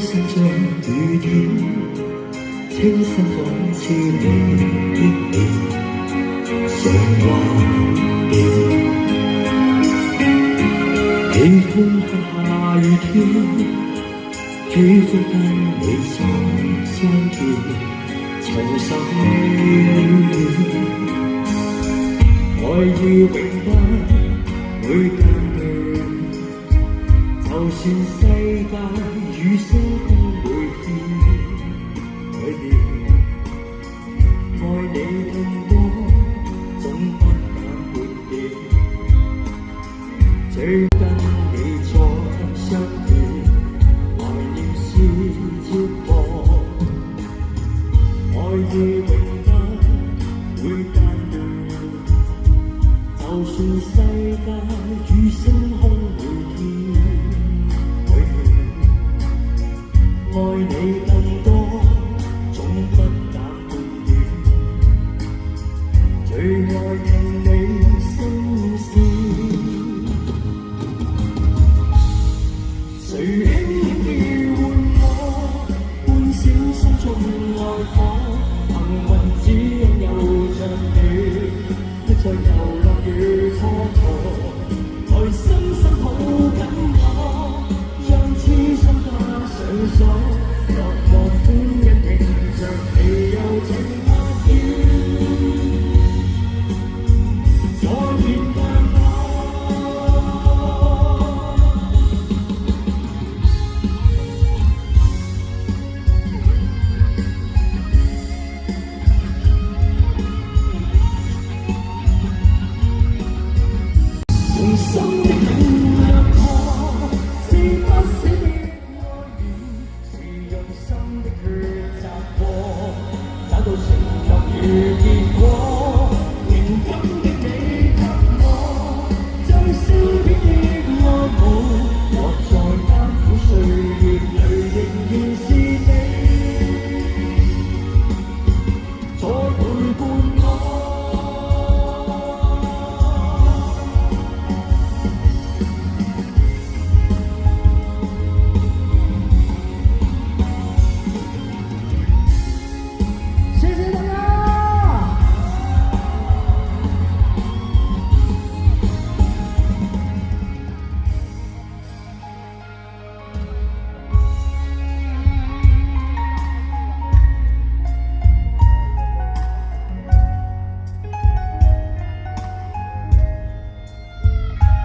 實像雨點，清新仿似你的臉，想畫點。喜歡下雨天，喜歡跟你相見，重拾愛意永不會間斷。就算世界與星空會改變，愛你更多，總不減半點。最跟你再相見，懷念是折磨，愛意永不會間斷。就算世界與星空會改變，愛你更多，總不減半點。最愛